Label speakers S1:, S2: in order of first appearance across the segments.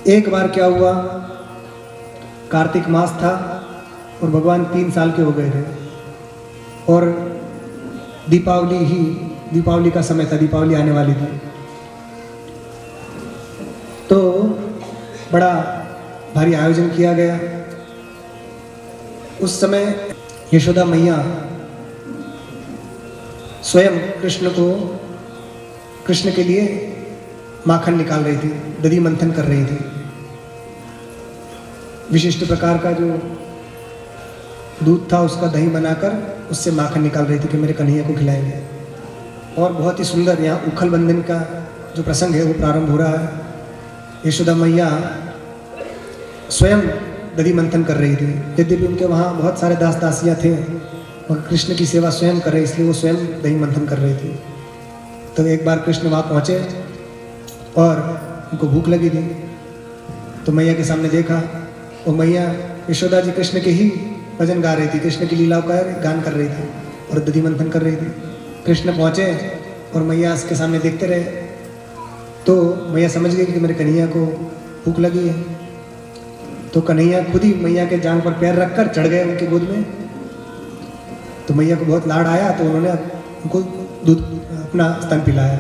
S1: एक बार क्या हुआ, कार्तिक मास था और भगवान 3 साल के हो गए थे और दीपावली का समय था, दीपावली आने वाली थी। तो बड़ा भारी आयोजन किया गया। उस समय यशोदा मैया स्वयं कृष्ण के लिए माखन निकाल रही थी, दधी मंथन कर रही थी। विशिष्ट प्रकार का जो दूध था उसका दही बनाकर उससे माखन निकाल रही थी कि मेरे कन्हैया को खिलाएंगे। और बहुत ही सुंदर यहाँ उखल बंधन का जो प्रसंग है वो प्रारंभ हो रहा है। यशोदा मैया स्वयं दधी मंथन कर रही थी। यद्यपि उनके वहाँ बहुत सारे दास दासियाँ थे मगर कृष्ण की सेवा स्वयं कर रहे, इसलिए वो स्वयं दही मंथन कर रही थी। तो एक बार कृष्ण वहाँ पहुँचे और उनको भूख लगी थी, तो मैया के सामने देखा और मैया यशोदा जी कृष्ण के ही भजन गा रही थी, कृष्ण की लीलाओं का गान कर रही थी और दधी मंथन कर रही थी। कृष्ण पहुँचे और मैया उसके सामने देखते रहे। तो मैया समझ गई कि मेरे कन्हैया को भूख लगी है। तो कन्हैया खुद ही मैया के जांघ पर पैर रखकर चढ़ गए उनकी गोद में। तो मैया को बहुत लाड आया तो उन्होंने उनको दूध अपना स्तन पिलाया।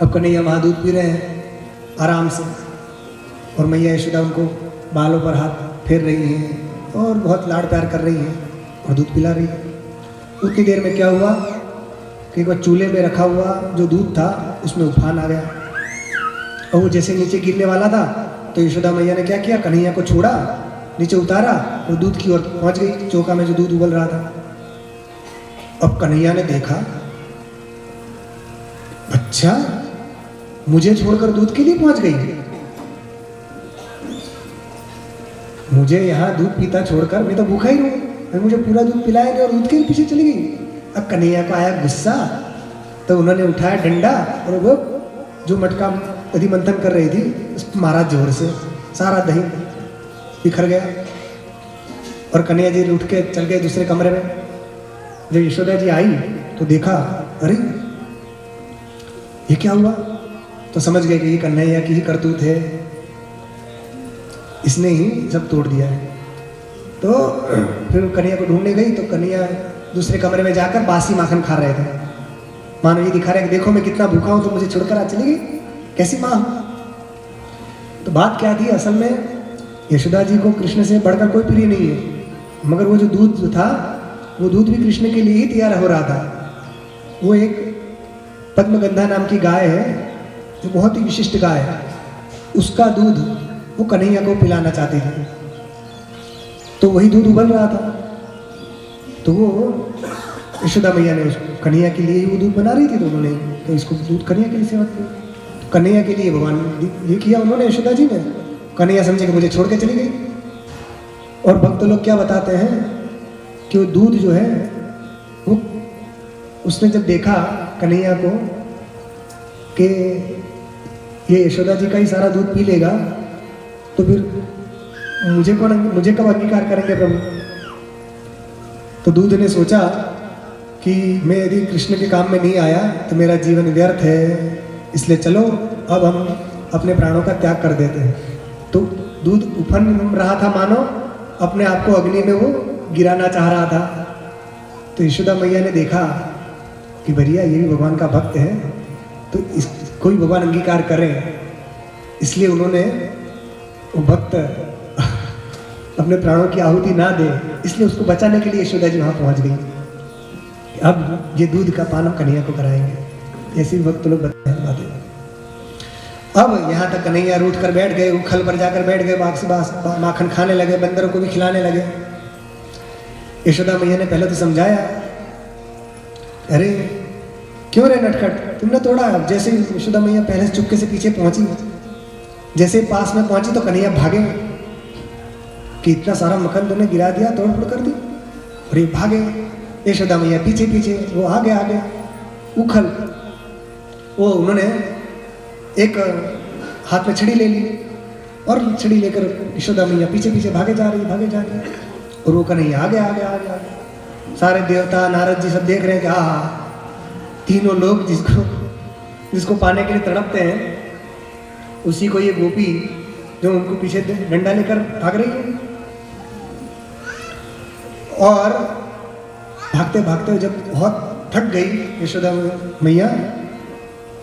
S1: अब कन्हैया वहाँ दूध पी रहे हैं आराम से और मैया यशोदा उनको बालों पर हाथ फेर रही हैं और बहुत लाड प्यार कर रही हैं और दूध पिला रही है। उतनी देर में क्या हुआ कि एक बार चूल्हे में रखा हुआ जो दूध था उसमें उफान आ गया और वो जैसे नीचे गिरने वाला था तो यशोदा मैया ने क्या किया, कन्हैया को छोड़ा, नीचे उतारा और दूध की ओर पहुंच गई, चौका में जो दूध उबल रहा था। अब कन्हैया ने देखा, अच्छा मुझे छोड़कर दूध के लिए पहुंच गई, मुझे यहाँ दूध पीता छोड़कर, मैं तो भूखा ही हूँ, मुझे पूरा दूध पिलाया नहीं और दूध के पीछे चली गई। अब कन्हैया को आया गुस्सा, तो उन्होंने उठाया डंडा और वो जो मटका दही मंथन कर रही थी उस पर मारा जोर से, सारा दही बिखर गया और कन्हैया जी उठ के चल गए दूसरे कमरे में। जब यशोदा जी आई तो देखा, अरे ये क्या हुआ, तो समझ गए कि ये कन्हैया की ही करतूत है, इसने ही सब तोड़ दिया है। तो फिर कन्हैया को ढूंढने गई तो कन्हैया दूसरे कमरे में जाकर बासी माखन खा रहे थे। मानो ये दिखा रहे कि देखो मैं कितना भूखा हूं तो मुझे छोड़कर आज चली गई, कैसी माँ। तो बात क्या थी, असल में यशोदा जी को कृष्ण से बढ़कर कोई प्रिय नहीं है, मगर वो जो दूध जो था वो दूध भी कृष्ण के लिए ही तैयार हो रहा था। वो एक पद्मगंधा नाम की गाय है जो बहुत ही विशिष्ट गाय है, उसका दूध वो कन्हैया को पिलाना चाहती थी। तो वही दूध उबल रहा था, तो वो यशोदा मैया ने उसको कन्हैया के लिए ही वो दूध बना रही थी, तो उन्होंने तो इसको दूध कन्हैया के लिए सेवा की, तो कन्हैया के लिए भगवान ये किया उन्होंने यशोदा जी ने। कन्हैया समझे कि मुझे छोड़ के चली गई। और भक्त लोग क्या बताते हैं कि वो दूध जो है वो उसने जब देखा कन्हैया को कि ये यशोदा जी का ही सारा दूध पी लेगा तो फिर मुझे कब अंगीकार करेंगे प्रभु। तो दूध ने सोचा कि मैं यदि कृष्ण के काम में नहीं आया तो मेरा जीवन व्यर्थ है, इसलिए चलो अब हम अपने प्राणों का त्याग कर देते हैं। तो दूध उफन रहा था, मानो अपने आप को अग्नि में वो गिराना चाह रहा था। तो यशोदा मैया ने देखा कि भैया ये भी भगवान का भक्त है, तो इसको भी भगवान अंगीकार करें, इसलिए उन्होंने वो भक्त अपने प्राणों की आहुति ना दे, इसलिए उसको बचाने के लिए यशोदा जी वहाँ पहुँच गई। अब ये दूध का पान हम कन्हैया को कराएंगे, ऐसे भक्त लोग बताए बातें। अब यहाँ तक कन्हैया रूठ कर बैठ गए, उखल पर जाकर बैठ गए, माखन खाने लगे, बंदरों को भी खिलाने लगे। यशोदा मैया ने पहले तो समझाया, अरे क्यों रे नटखट, तुमने तोड़ा। अब जैसे यशोदा मैया पहले से चुपके से पीछे पहुंची, जैसे पास में पहुंची तो कन्हैया भागे कि इतना सारा मक्खन तुमने गिरा दिया, तोड़ फोड़ कर दी, और ये भागे। यशोदा मैया पीछे पीछे, वो आगे आगे। उखल वो उन्होंने एक हाथ में छड़ी ले ली और छड़ी लेकर यशोदा मैया पीछे पीछे भागे जा रही और वो कन्हैया आगे आगे आगे आगे। सारे देवता नारद जी सब देख रहे हैं कि हाँ, तीनों लोग जिसको पाने के लिए तड़पते हैं उसी को ये गोपी जो उनको पीछे डंडा लेकर भाग रही है। और भागते भागते जब बहुत थक गई यशोदा मैया,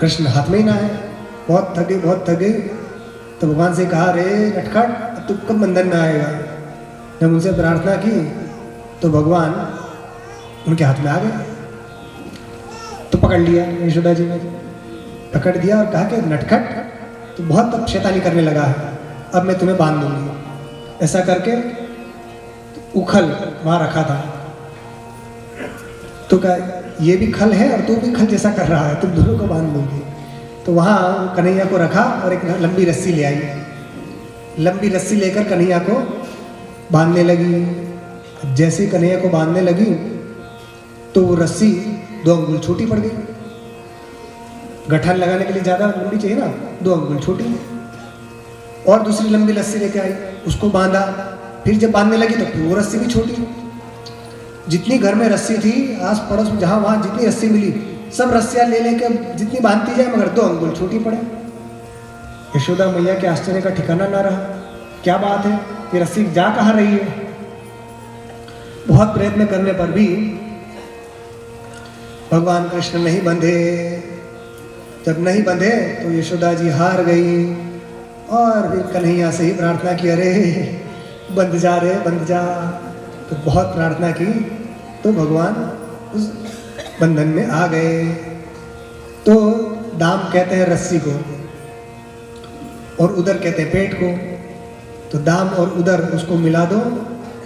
S1: कृष्ण हाथ में ही ना है, बहुत थक गई, बहुत थक गई, तो भगवान से कहा, रे नटखट, अब तू कब बंधन में आएगा। जब उनसे प्रार्थना की तो भगवान उनके हाथ में आ गए, तो पकड़ लिया यशोदा जी ने, पकड़ दिया और कहा कि नटखट, तो बहुत अब शैतानी करने लगा है, अब मैं तुम्हें बांध दूंगी। ऐसा करके उखल वहां रखा था, तो कहा ये भी खल है और तू भी खल जैसा कर रहा है, तुम दोनों को बांध दूंगी। तो वहां कन्हैया को रखा और एक लंबी रस्सी ले आई, लंबी रस्सी लेकर कन्हैया को बांधने लगी। जैसे कन्हैया को बांधने लगी तो वो रस्सी 2 अंगुल छोटी पड़ गई। गठान लगाने के लिए ज़्यादा लंबी चाहिए ना, 2 अंगुल छोटी। और दूसरी लंबी रस्सी लेके आई, उसको बांधा, फिर जब बांधने लगी तो फिर वो रस्सी भी छोटी। जितनी घर में रस्सी थी, आस पड़ोस में जहाँ वहाँ जितनी रस्सी मिली, सब रस्सियाँ ले लेके जितनी बांधती जाए, मगर 2 अंगुल छोटी पड़े। यशोदा मैया के आश्चर्य का ठिकाना ना रहा, क्या बात है, ये रस्सी जा कहाँ रही है। बहुत प्रयत्न करने पर भी भगवान कृष्ण नहीं बंधे। जब नहीं बंधे तो यशोदा जी हार गई और फिर कन्हैया से ही प्रार्थना की, अरे बंध जा रे, बंध जा। तो बहुत प्रार्थना की तो भगवान उस बंधन में आ गए। तो दाम कहते हैं रस्सी को और उदर कहते हैं पेट को। तो दाम और उदर उसको मिला दो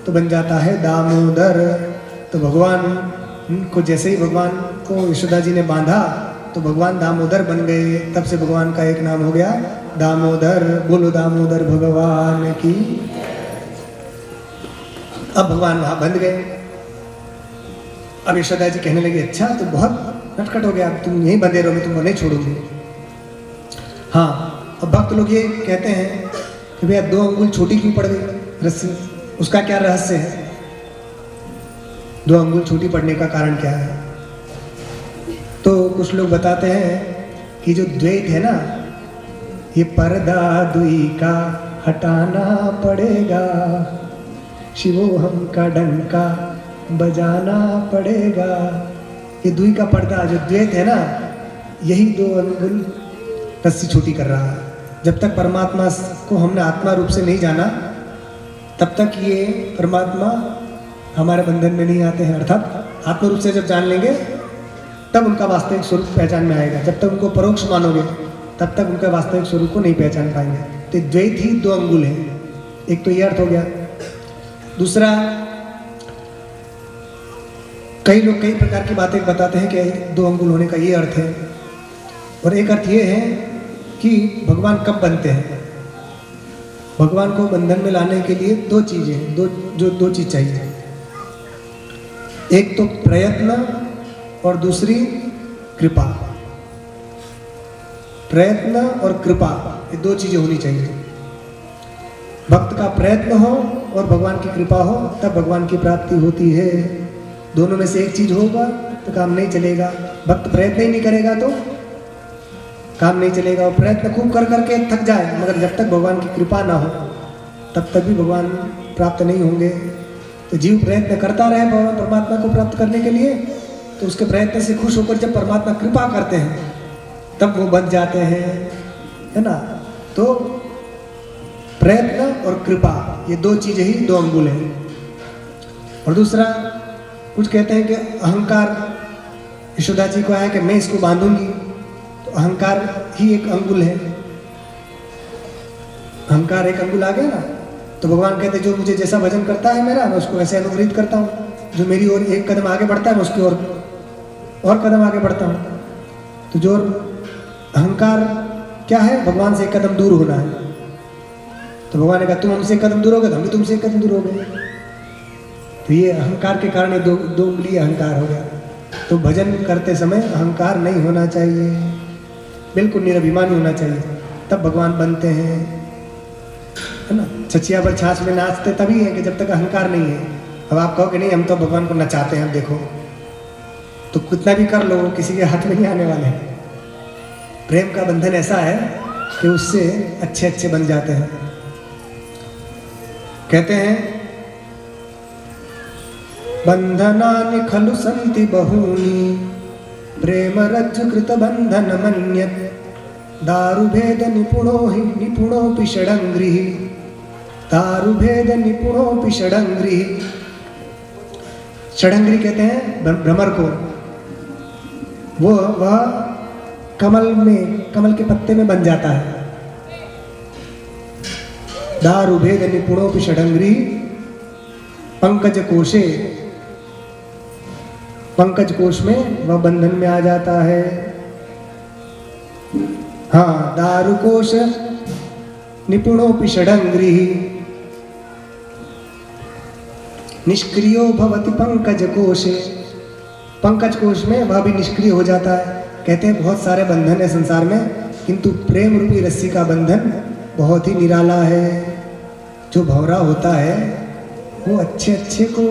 S1: तो बन जाता है दामोदर। तो भगवान को जैसे ही भगवान को यशोदा जी ने बांधा तो भगवान दामोदर बन गए। तब से भगवान का एक नाम हो गया दामोदर। बोलो दामोदर भगवान की। अब भगवान वहां बंध गए। अब यशोदा जी कहने लगी, अच्छा तो बहुत नटखट हो गया, तुम यहीं बंधे रहोगे, तुमको नहीं छोड़ूंगी। हाँ, अब भक्त लोग ये कहते हैं कि भैया 2 अंगुल छोटी क्यों पड़ गई रस्सी, उसका क्या रहस्य है। 2 अंगुल छोटी पड़ने का कारण क्या है। तो कुछ लोग बताते हैं कि जो द्वैत है ना, ये पर्दा दुई का हटाना पड़ेगा, शिवोहम का डंका बजाना पड़ेगा। ये दुई का पर्दा जो द्वैत है ना, यही 2 अंगुल रस्सी छोटी कर रहा है। जब तक परमात्मा को हमने आत्मा रूप से नहीं जाना, तब तक ये परमात्मा हमारे बंधन में नहीं आते हैं। अर्थात आत्मा रूप से जब जान लेंगे तब उनका वास्तविक स्वरूप पहचान में आएगा। जब तक उनको परोक्ष मानोगे तब तक उनका वास्तविक स्वरूप को नहीं पहचान पाएंगे। तो द्वैत ही 2 अंगुल है। एक तो ये अर्थ हो गया। दूसरा, कई लोग कई प्रकार की बातें बताते हैं कि 2 अंगुल होने का ये अर्थ है। और एक अर्थ ये है कि भगवान कब बनते हैं। भगवान को बंधन में लाने के लिए 2 चीजें, दो चीज चाहिए। एक तो प्रयत्न और दूसरी कृपा। प्रयत्न और कृपा, ये 2 चीजें होनी चाहिए। भक्त का प्रयत्न हो और भगवान की कृपा हो, तब भगवान की प्राप्ति होती है। दोनों में से एक चीज होगा तो काम नहीं चलेगा। भक्त प्रयत्न ही नहीं करेगा तो काम नहीं चलेगा। और प्रयत्न खूब कर करके थक जाए, मगर जब तक भगवान की कृपा ना हो तब तक भी भगवान प्राप्त नहीं होंगे। तो जीव प्रयत्न करता रहे भगवान परमात्मा को प्राप्त करने के लिए, तो उसके प्रयत्न से खुश होकर जब परमात्मा कृपा करते हैं तब वो बन जाते हैं, है ना। तो प्रयत्न और कृपा, ये 2 चीजें ही 2 अंगुल हैं। और दूसरा, कुछ कहते हैं कि अहंकार यशोदा जी को आया कि मैं इसको बांधूंगी, तो अहंकार ही एक अंगुल है। अहंकार एक अंगुल आ गया ना, तो भगवान कहते जो मुझे जैसा भजन करता है मेरा, मैं उसको वैसे अनुग्रहित करता हूँ। जो मेरी ओर एक कदम आगे बढ़ता है मैं उसकी ओर और कदम आगे बढ़ता हूँ। तो जो अहंकार क्या है, भगवान से एक कदम दूर होना है। तो भगवान ने कहा तुम हमसे एक कदम दूर हो गए तो हम भी तुमसे एक कदम दूर हो गए। तो ये अहंकार के कारण ये 2 उंगली अहंकार हो गया। तो भजन करते समय अहंकार नहीं होना चाहिए, बिल्कुल निरभिमानी होना चाहिए, तब भगवान बनते हैं, है ना। छछिया पर छाछ में नाचते तभी है कि जब तक अहंकार नहीं है। अब आप कहो कि नहीं हम तो भगवान को नचाते हैं, देखो, तो कितना भी कर लो किसी के हाथ में नहीं आने वाले हैं। प्रेम का बंधन ऐसा है कि उससे अच्छे अच्छे बन जाते हैं। कहते हैं बंधनानि खलु सन्ति बहूनि प्रेम रज्जु कृत बंधन मन्यत् दारुभेद निपुणोऽपि षडङ्ग्रिः दारुभेद निपुणोऽपि षडङ्ग्रिः। षडङ्ग्री कहते हैं भ्रमर को। वह कमल के पत्ते में बन जाता है। दारुभेद निपुणोऽपि षडङ्ग्रिः पंकज कोशे, पंकज कोश में वह बंधन में आ जाता है। हाँ, दारुकोश निपुणोऽपि षडङ्ग्रिः निष्क्रियो भवति पंकज कोशे। पंकज कोश में वह भी निष्क्रिय हो जाता है। कहते हैं बहुत सारे बंधन है संसार में, किंतु प्रेम रूपी रस्सी का बंधन बहुत ही निराला है। जो भंवरा होता है वो अच्छे अच्छे को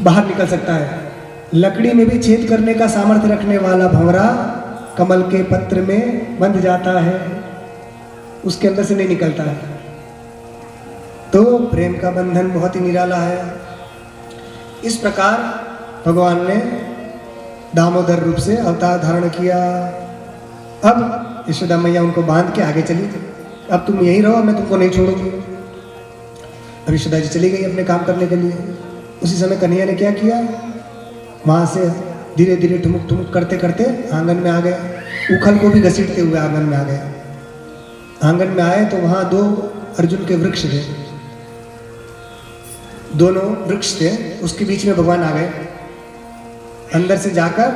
S1: बाहर निकल सकता है। लकड़ी में भी छेद करने का सामर्थ्य रखने वाला भंवरा कमल के पत्र में बंध जाता है, उसके अंदर से नहीं निकलता है। तो प्रेम का बंधन बहुत ही निराला है। इस प्रकार भगवान ने दामोदर रूप से अवतार धारण किया। अब यशोदा मैया उनको बांध के आगे चली, अब तुम यहीं रहो, मैं तुमको नहीं छोड़ूंगी। अब यशोदा जी चली गई अपने काम करने के लिए। उसी समय कन्हैया ने क्या किया, वहां से धीरे धीरे ठुमुक ठुमुक करते करते आंगन में आ गए। उखल को भी घसीटते हुए आंगन में आ गए। आंगन में आए तो वहां दो अर्जुन के वृक्ष थे, दोनों वृक्ष थे, उसके बीच में भगवान आ गए। अंदर से जाकर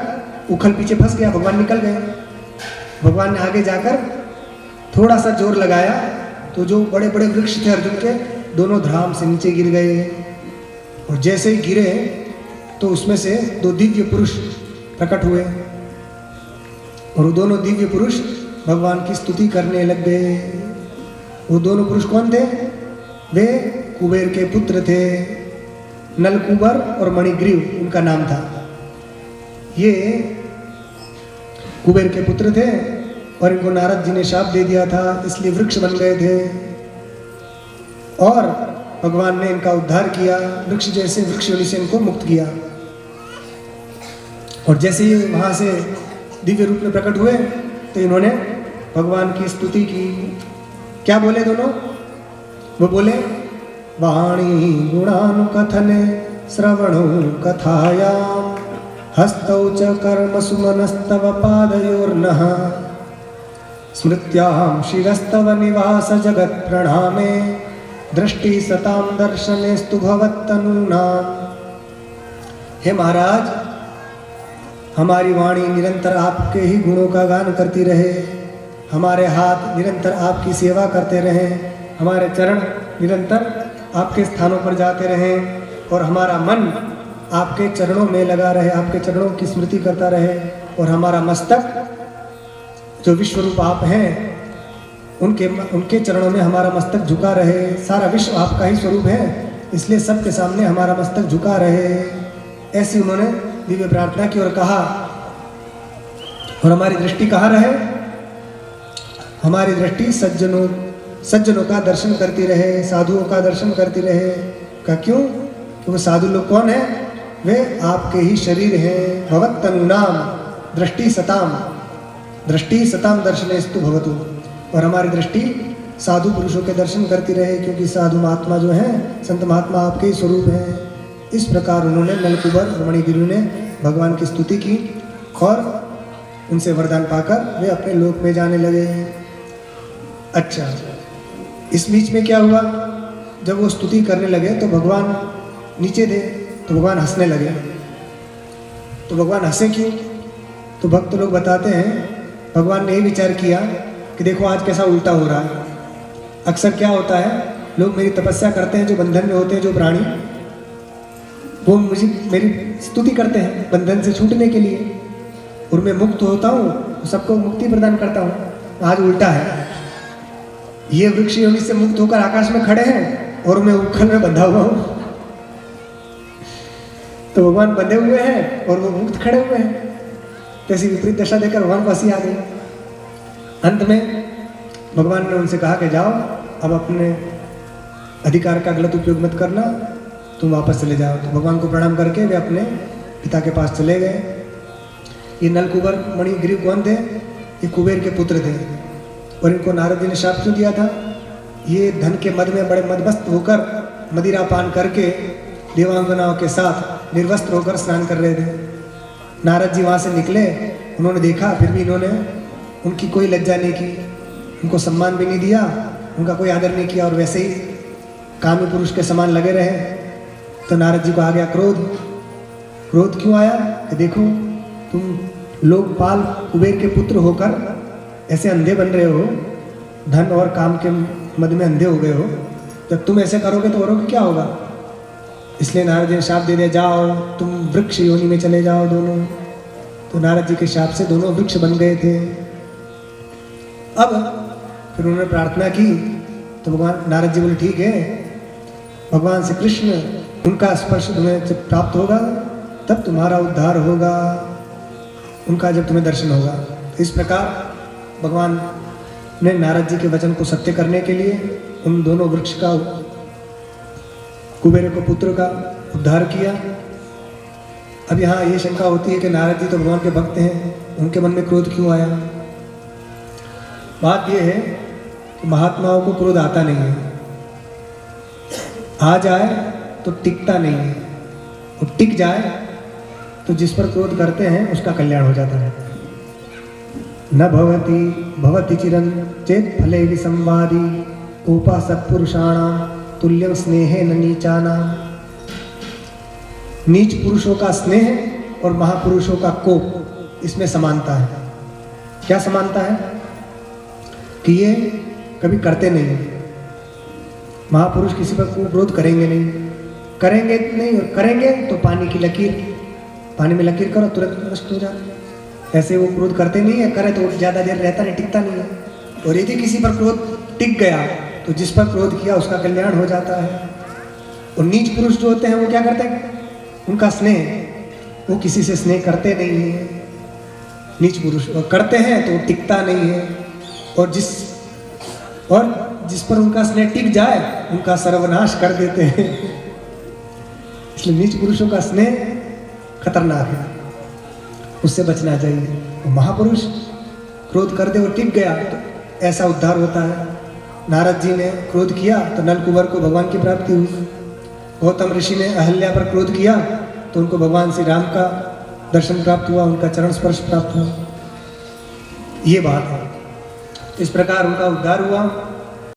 S1: उखल पीछे फंस गया, भगवान निकल गए। भगवान ने आगे जाकर थोड़ा सा जोर लगाया तो जो बड़े बड़े वृक्ष थे अर्जुन के, दोनों धड़ाम से नीचे गिर गए। और जैसे ही गिरे तो उसमें से दो दिव्य पुरुष प्रकट हुए और वो दोनों दिव्य पुरुष भगवान की स्तुति करने लग गए। वो दोनों पुरुष कौन थे? वे कुबेर के पुत्र थे। नलकुबर और मणिग्रीव उनका नाम था। ये कुबेर के पुत्र थे और इनको नारद जी ने शाप दे दिया था, इसलिए वृक्ष बन गए थे। और भगवान ने इनका उद्धार किया, वृक्ष जैसे वृक्ष योनि से इनको मुक्त किया। और जैसे ही वहां से दिव्य रूप में प्रकट हुए तो इन्होंने भगवान की स्तुति की। क्या बोले दोनों? वो बोले वाणी गुणानुकथने श्रवणो कथायाम हस्तौ च कर्मसु मनस्तव पादयोर्नः स्मृत्यां शिरस्तव निवास जगत् प्रणामे दृष्टि सताम दर्शनेस्तु भवत्तनूनाम। हे महाराज, हमारी वाणी निरंतर आपके ही गुणों का गान करती रहे, हमारे हाथ निरंतर आपकी सेवा करते रहें, हमारे चरण निरंतर आपके स्थानों पर जाते रहें और हमारा मन आपके चरणों में लगा रहे, आपके चरणों की स्मृति करता रहे। और हमारा मस्तक जो विश्वरूप आप हैं उनके चरणों में हमारा मस्तक झुका रहे। सारा विश्व आपका ही स्वरूप है, इसलिए सबके सामने हमारा मस्तक झुका रहे। ऐसी उन्होंने दिव्य प्रार्थना की और कहा। और हमारी दृष्टि कहाँ रहे? हमारी दृष्टि सज्जनों का दर्शन करती रहे, साधुओं का दर्शन करती रहे। का क्यों? तो वो साधु लोग कौन है? वे आपके ही शरीर हैं। भवत्तनूनाम दृष्टि सताम दर्शनेस्तु भवतु। और हमारी दृष्टि साधु पुरुषों के दर्शन करती रहे, क्योंकि साधु महात्मा जो हैं, संत महात्मा आपके ही स्वरूप हैं। इस प्रकार उन्होंने नलकुबर और मणिगिरी ने भगवान की स्तुति की और उनसे वरदान पाकर वे अपने लोक में जाने लगे। अच्छा, इस बीच में क्या हुआ? जब वो स्तुति करने लगे तो भगवान नीचे थे, तो भगवान हंसने लगे। तो भगवान हंसे क्यों? तो भक्त लोग बताते हैं भगवान ने ये विचार किया कि देखो आज कैसा उल्टा हो रहा है। अक्सर क्या होता है, लोग मेरी तपस्या करते हैं, जो बंधन में होते हैं जो प्राणी, वो मुझे मेरी स्तुति करते हैं बंधन से छूटने के लिए, और मैं मुक्त होता हूँ, सबको मुक्ति प्रदान करता हूँ। आज उल्टा है, ये वृक्ष योनि से मुक्त होकर आकाश में खड़े हैं और मैं उखल में बंधा हुआ हूँ। तो भगवान बंधे हुए हैं और वो मुक्त खड़े हुए हैं। कैसी विपरीत दशा देकर भगवान को हंसी आ गई। अंत में भगवान ने उनसे कहा कि जाओ, अब अपने अधिकार का गलत उपयोग मत करना, तुम वापस चले जाओ। तो भगवान को प्रणाम करके वे अपने पिता के पास चले गए। ये नलकुबर मणिग्रीव कौन थे? ये कुबेर के पुत्र थे। और इनको नारद जी ने शाप क्यों दिया था? ये धन के मद में बड़े मदमस्त होकर मदिरा पान करके देवांगनाओं के साथ निर्वस्त्र होकर स्नान कर रहे थे। नारद जी वहाँ से निकले, उन्होंने देखा, फिर भी इन्होंने उनकी कोई लज्जा नहीं की, उनको सम्मान भी नहीं दिया, उनका कोई आदर नहीं किया और वैसे ही कामी पुरुष के समान लगे रहे। तो नारद जी को आ गया क्रोध। क्रोध क्यों आया? कि देखो तुम लोकपाल कुबेर के पुत्र होकर ऐसे अंधे बन रहे हो, धन और काम के मद में अंधे हो गए हो, जब तुम ऐसे करोगे तो औरों को क्या होगा? इसलिए नारद जी ने शाप दे दिया, जाओ तुम वृक्ष योनि में चले जाओ दोनों। तो नारद जी के शाप से दोनों वृक्ष बन गए थे। अब फिर उन्होंने प्रार्थना की तो भगवान नारद जी बोले ठीक है, भगवान श्री कृष्ण उनका स्पर्श तुम्हें जब प्राप्त होगा तब तुम्हारा उद्धार होगा, उनका जब तुम्हें दर्शन होगा। तो इस प्रकार भगवान ने नारद जी के वचन को सत्य करने के लिए उन दोनों वृक्ष का, कुबेर को पुत्र का उद्धार किया। अब यहाँ ये शंका होती है कि नारद जी तो भगवान के भक्त हैं, उनके मन में क्रोध क्यों आया? बात यह है कि महात्माओं को क्रोध आता नहीं है, आ जाए तो टिकता नहीं है, और टिक जाए तो जिस पर क्रोध करते हैं उसका कल्याण हो जाता है। न भवति चिरं चेत फले विसंवादी कोपा सत्पुरुषाणाम तुल्यं स्नेहे न नीचानाम। नीच पुरुषों का स्नेह और महापुरुषों का कोप, इसमें समानता है। क्या समानता है? कि ये कभी करते नहीं। महापुरुष किसी पर क्रोध करेंगे नहीं, करेंगे नहीं, और करेंगे तो पानी की लकीर, पानी में लकीर करो तुरंत नष्ट हो जाता है। ऐसे वो क्रोध करते नहीं है, करे तो ज़्यादा देर रहता नहीं, टिकता नहीं है। और यदि किसी पर क्रोध टिक गया तो जिस पर क्रोध किया उसका कल्याण हो जाता है। और नीच पुरुष जो होते हैं वो क्या करते हैं? उनका स्नेह, वो किसी से स्नेह करते नहीं है नीच पुरुष, और करते हैं तो टिकता नहीं है। और जिस पर उनका स्नेह टिक जाए उनका सर्वनाश कर देते हैं। इसलिए नीच पुरुषों का स्नेह खतरनाक है, उससे बचना चाहिए। महापुरुष क्रोध कर दे और टिक गया तो ऐसा उद्धार होता है। नारद जी ने क्रोध किया तो नलकुबर को भगवान की प्राप्ति हुई। गौतम ऋषि ने अहल्या पर क्रोध किया तो उनको भगवान श्री राम का दर्शन प्राप्त हुआ, उनका चरण स्पर्श प्राप्त हुआ। ये बात है। इस प्रकार उनका उद्धार हुआ।